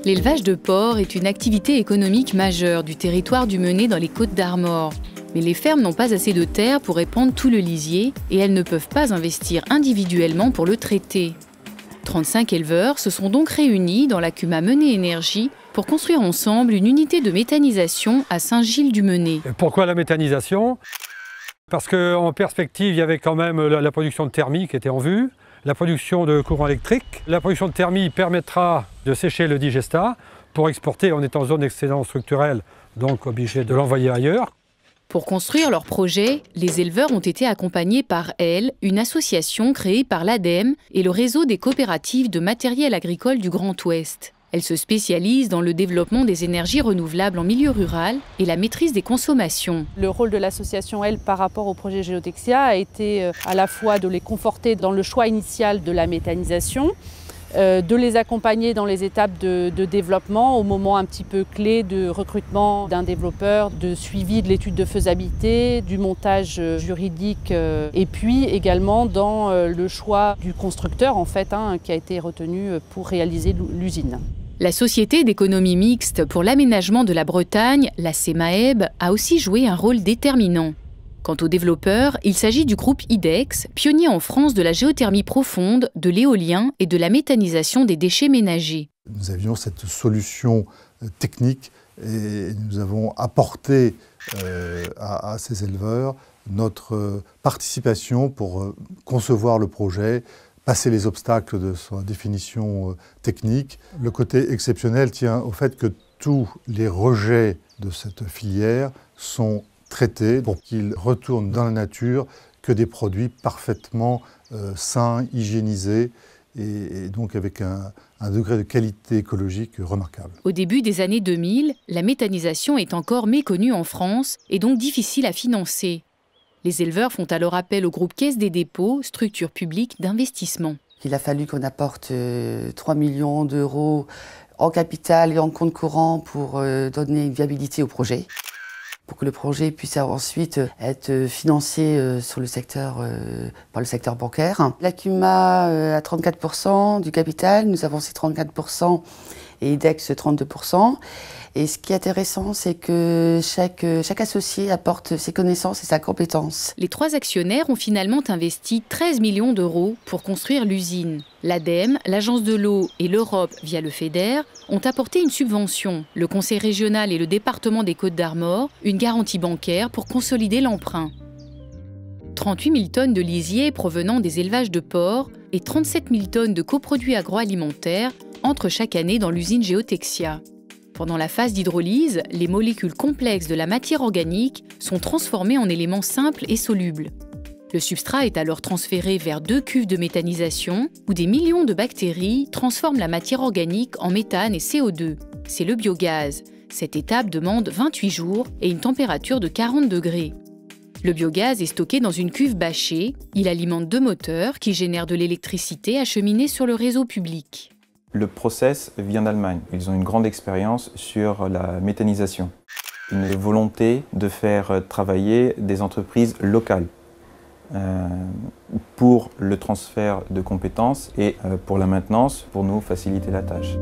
L'élevage de porcs est une activité économique majeure du territoire du Mené dans les Côtes-d'Armor. Mais les fermes n'ont pas assez de terre pour épandre tout le lisier et elles ne peuvent pas investir individuellement pour le traiter. 35 éleveurs se sont donc réunis dans la CUMA Mené Énergie pour construire ensemble une unité de méthanisation à Saint-Gilles-du-Mené. Pourquoi la méthanisation? Parce qu'en perspective, il y avait quand même la production de thermie qui était en vue, la production de courant électrique. La production de thermie permettra de sécher le digestat pour exporter. On est en zone d'excédent structurel, donc obligé de l'envoyer ailleurs. Pour construire leur projet, les éleveurs ont été accompagnés par ELLE, une association créée par l'ADEME et le réseau des coopératives de matériel agricole du Grand Ouest. Elle se spécialise dans le développement des énergies renouvelables en milieu rural et la maîtrise des consommations. Le rôle de l'association ELLE par rapport au projet Géotexia a été à la fois de les conforter dans le choix initial de la méthanisation, de les accompagner dans les étapes de développement au moment un petit peu clé de recrutement d'un développeur, de suivi de l'étude de faisabilité, du montage juridique et puis également dans le choix du constructeur qui a été retenu pour réaliser l'usine. La Société d'économie mixte pour l'aménagement de la Bretagne, la CEMAEB, a aussi joué un rôle déterminant. Quant aux développeurs, il s'agit du groupe IDEX, pionnier en France de la géothermie profonde, de l'éolien et de la méthanisation des déchets ménagers. Nous avions cette solution technique et nous avons apporté à ces éleveurs notre participation pour concevoir le projet, passer les obstacles de sa définition technique. Le côté exceptionnel tient au fait que tous les rejets de cette filière sont traités pour qu'ils retournent dans la nature que des produits parfaitement sains, hygiénisés et donc avec un degré de qualité écologique remarquable. Au début des années 2000, la méthanisation est encore méconnue en France et donc difficile à financer. Les éleveurs font alors appel au groupe Caisse des dépôts, structure publique d'investissement. Il a fallu qu'on apporte 3 millions d'euros en capital et en compte courant pour donner une viabilité au projet, pour que le projet puisse ensuite être financé sur le secteur, par le secteur bancaire. La CUMA a 34% du capital, nous avons ces 34% et IDEX 32%. Et ce qui est intéressant, c'est que chaque associé apporte ses connaissances et sa compétence. Les 3 actionnaires ont finalement investi 13 millions d'euros pour construire l'usine. L'ADEME, l'Agence de l'eau et l'Europe, via le FEDER, ont apporté une subvention. Le Conseil régional et le département des Côtes-d'Armor, une garantie bancaire pour consolider l'emprunt. 38 000 tonnes de lisier provenant des élevages de porcs et 37 000 tonnes de coproduits agroalimentaires entrent chaque année dans l'usine Géotexia. Pendant la phase d'hydrolyse, les molécules complexes de la matière organique sont transformées en éléments simples et solubles. Le substrat est alors transféré vers 2 cuves de méthanisation où des millions de bactéries transforment la matière organique en méthane et CO2. C'est le biogaz. Cette étape demande 28 jours et une température de 40 degrés. Le biogaz est stocké dans une cuve bâchée. Il alimente 2 moteurs qui génèrent de l'électricité acheminée sur le réseau public. Le process vient d'Allemagne. Ils ont une grande expérience sur la méthanisation. Une volonté de faire travailler des entreprises locales pour le transfert de compétences et pour la maintenance, pour nous faciliter la tâche.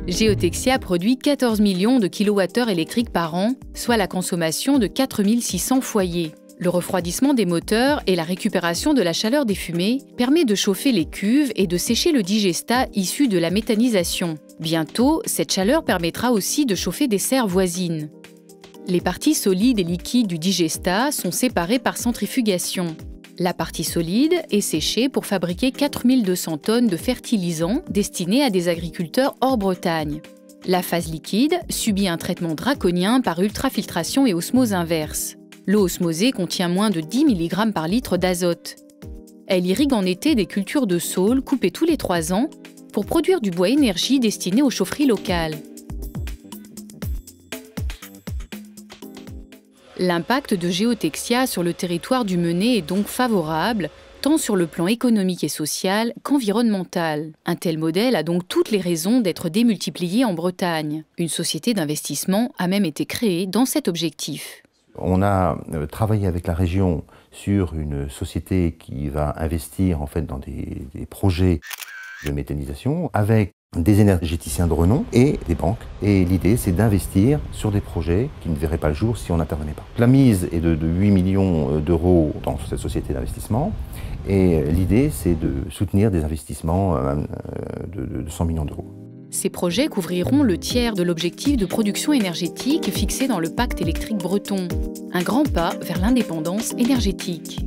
Géotexia produit 14 millions de kilowattheures électriques par an, soit la consommation de 4 600 foyers. Le refroidissement des moteurs et la récupération de la chaleur des fumées permet de chauffer les cuves et de sécher le digestat issu de la méthanisation. Bientôt, cette chaleur permettra aussi de chauffer des serres voisines. Les parties solides et liquides du digestat sont séparées par centrifugation. La partie solide est séchée pour fabriquer 4 200 tonnes de fertilisants destinés à des agriculteurs hors Bretagne. La phase liquide subit un traitement draconien par ultrafiltration et osmose inverse. L'eau osmosée contient moins de 10 mg par litre d'azote. Elle irrigue en été des cultures de saules coupées tous les 3 ans pour produire du bois énergie destiné aux chaufferies locales. L'impact de Géotexia sur le territoire du Mené est donc favorable, tant sur le plan économique et social qu'environnemental. Un tel modèle a donc toutes les raisons d'être démultiplié en Bretagne. Une société d'investissement a même été créée dans cet objectif. On a travaillé avec la région sur une société qui va investir en fait dans des projets de méthanisation avec des énergéticiens de renom et des banques. Et l'idée, c'est d'investir sur des projets qui ne verraient pas le jour si on n'intervenait pas. La mise est de 8 millions d'euros dans cette société d'investissement. Et l'idée, c'est de soutenir des investissements de 100 millions d'euros. Ces projets couvriront le tiers de l'objectif de production énergétique fixé dans le pacte électrique breton. Un grand pas vers l'indépendance énergétique.